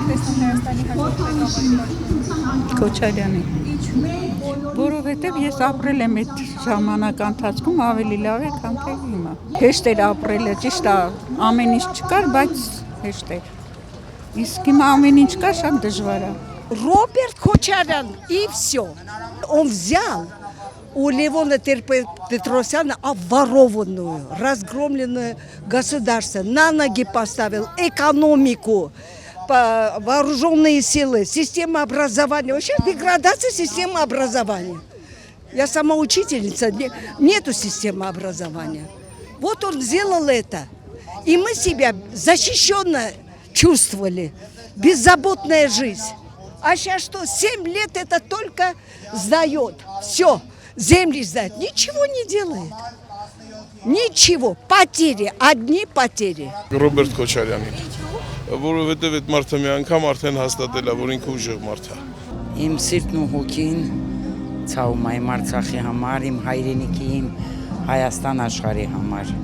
տեսնում Հայաստանի հաջորդ ղեկավարի։ Քոչարյանի։ Որովհետև ես ապրել եմ այդ ժամանակ ընթացքում ավելի լավ է, քան թե հիմա։ Հեշտ էր ապրելը, ճիշտ է, ամեն ինչ չկար, բայց հեշտ էր։ Իսկ հիմա ամեն ինչ կա, շատ դժվար է։ Роберт Кочарян, и все. Он взял у Левона Петросяна обворованную, разгромленное государство, на ноги поставил экономику, вооруженные силы, система образования. Вообще деградация системы образования. Я сама учительница, нету системы образования. Вот он сделал это. И мы себя защищенно чувствовали. Беззаботная жизнь. А сейчас что, 7 лет это только сдает. Все, земли сдает. Ничего не делает. Ничего. Потери, одни потери. Ռոբերտ Քոչարյանին, որովհետև այդ մարդը մի անգամ արդեն հաստատել է, որ ինքը ուժեղ մարդ է։ Իմ սիրտն ու հոգին ցավում է իմ Արցախի համար, իմ հայրենիքի, իմ Հայաստան աշխարհի համար։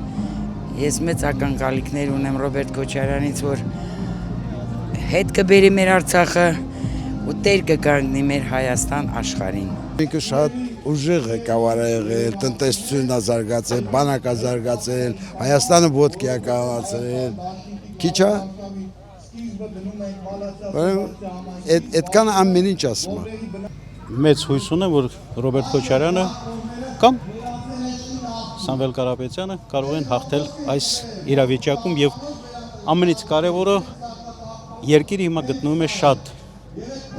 Ես մեծ ակնկալիքներ ունեմ Ռոբերտ Քոչարյանից, որ հետ կբերի մեր Արցախը ու տեր կկանգնի մեր Հայաստան աշխարհին։ Ինքը շատ ուժեղ ղեկավար է եղել, տնտեսությունն է զարգացել, բանակը զարգացել, Հայաստանը ոտքի է կառուցել։ Քիչ է։ Այդքան ամեն ինչ ասում է։ Մեծ հույս ունեմ, որ Ռոբերտ Քոչարյանը կամ Սամվել Կարապետյանը կարող են հաղթել այս իրավիճակում եւ ամենից կարևորը երկիրը հիմա գտնվում է շատ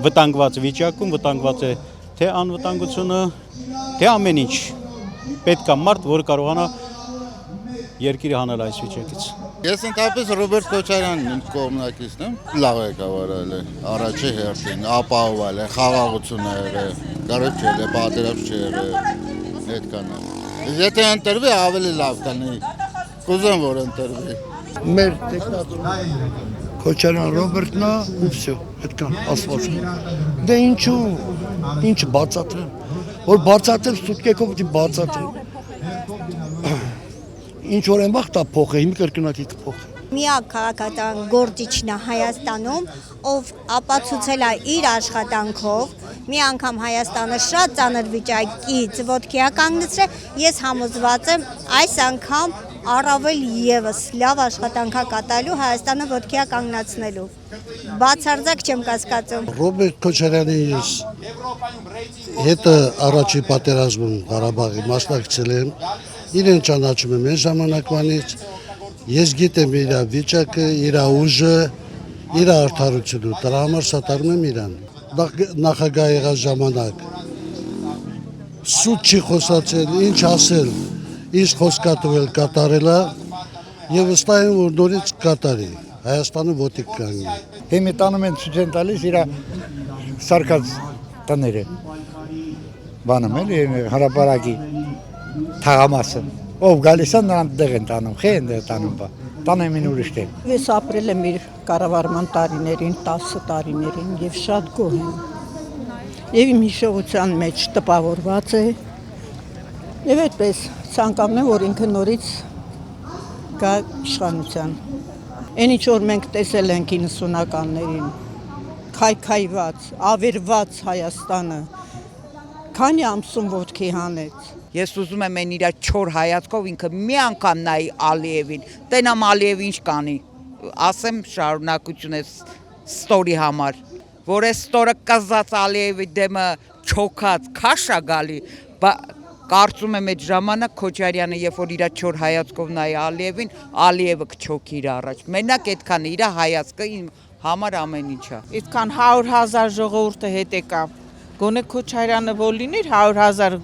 վտանգված վիճակում, վտանգված է թե անվտանգությունը, թե ամեն ինչ։ Պետք է մարդ, որ կարողանա երկիրը հանել այս վիճակից։ Ես ընդհանրապես Ռոբերտ Քոչարյանն իմ կողմնակիցն եմ, լավ ղեկավարել է, առաջի հերթին ապահովել է, խաղաղություններ է, կարճել է, պատերազմ չեղել, այդքան է։ Եթե ընտրվի ավելի լավ կլինի, կուզեմ որ ընտրվի։ Մեր տեխնատորը Քոչարյան Ռոբերտն է ու վсё, այդքան ասված է։ Դե ինչ բացատրեմ, որ բացատրեմ ստուտկեքով դի բացատրեմ։ Ինչ որ եմ վախտա փոխը, հիմա կրկնակի կփոխի։ Միակ քաղաքական գործիչն է Հայաստանում, ով ապացուցել է իր աշխատանքով, մի անգամ Հայաստանը շատ ծանր վիճակից ոտքի է կանգնեցրել, ես համոզված եմ այս անգամ առավել եւս լավ աշխատանք է կատարելու Հայաստանը ոտքի է կանգնացնելու։ Բացարձակ չեմ կասկածում։ Ռոբերտ Քոչարյանի ես հետը առաջի պատերազմում Ղարաբաղի մասնակցել եմ, իրեն ճանաչում եմ այն ժամանակվանից, ես գիտեմ իր վիճակը, իր ուժը, իր արդարությունը, դրա համար սատարում եմ իրան։ Նախագահ եղած ժամանակ սուտ չի խոսացել, ինչ ասել, ինչ խոսքատվել կատարելա եւ վստահ եմ որ նորից կատարի Հայաստանը ոտիկ կանգնի։ Հիմա տանում են ցույց են տալիս իր սարկած տները։ Բանում են հարաբարակի թաղամասը։ Ով գալիս է նրան դեղ են տանում, խե են դեղ տանում բա։ Տանեմ են ուրիշ տեղ։ Ես ապրել եմ իր կառավարման տարիներին, 10 տարիներին եւ շատ գոհ եմ։ Եվ իմ հիշողության մեջ տպավորված է։ Եվ այդպես ցանկանում եմ, որ ինքը նորից գա իշխանության։ Այն ինչ որ մենք տեսել ենք 90-ականներին, քայքայված, ավերված Հայաստանը, քանի ամսում ոտքի հանեց։ Ես ուզում եմ այն իր չոր հայացքով ինքը մի անգամ նայի Ալիևին, տենամ Ալիևը ինչ կանի, ասեմ շարունակություն է ստորի համար, որ է ստորը կզած Ալիևի դեմը չոքած քաշ է գալի, կարծում եմ այդ ժամանակ Քոչարյանը երբ որ իր չոր հայացքով նայի Ալիևին, Ալիևը կչոքի իր առաջ, մենակ այդքան իր հայացքը իմ համար ամեն ինչ է։ Այդքան 100,000 ժողովուրդը հետ եկա, գոնե Քոչարյանը որ լիներ 100,000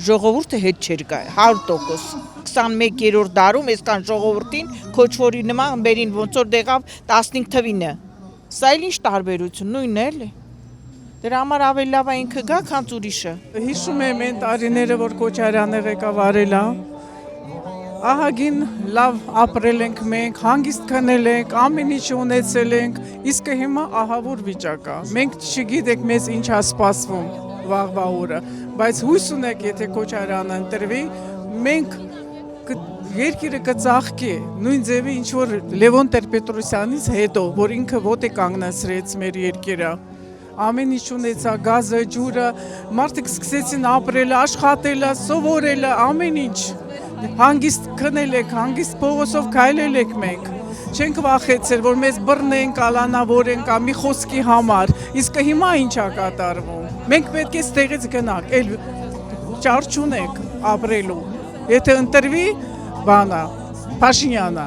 ժողովուրդը հետ չէր գա 100%։ 21-րդ դարում այսքան ժողովրդին քոչվորի նման բերին ոնց որ դեղավ 15 թվինը։ Սա էլ ինչ տարբերություն նույնն է էլի։ Դրա համար ավելի լավ է ինքը գա, քան ուրիշը։ Հիշում եմ այն տարիները, որ Քոչարյանը ղեկավարել է։ Ահագին լավ ապրել ենք մենք, հանգիստ քնել ենք, ամեն ինչ ունեցել ենք, իսկ հիմա ահավոր վիճակ է։ Մենք չգիտենք մեզ ինչ է սպասվում վաղվա օրը, բայց հույս ունենք, եթե Քոչարյանը ընտրվի, մենք երկիրը կծաղկի նույն ձևի ինչ որ Լևոն Տեր-Պետրոսյանից հետո, որ ինքը ոտե կանգնացրեց մեր երկիրը։ Ամեն ինչ ունեցա, գազը, ջուրը, մարդիկ սկսեցին ապրել, աշխատել, սովորել, ամեն ինչ։ Հանգիստ քնել եք, հանգիստ փողոցով քայլել եք մենք։ Չենք վախեցել, որ մեզ բռնենք, ալանավորենք, մի խոսքի համար։ Իսկ հիմա ինչա կատարվում։ Մենք պետք է ստեղից գնանք, էլ ճար չունենք ապրելու։ Եթե ընտրվի, բանա, Փաշինյանը։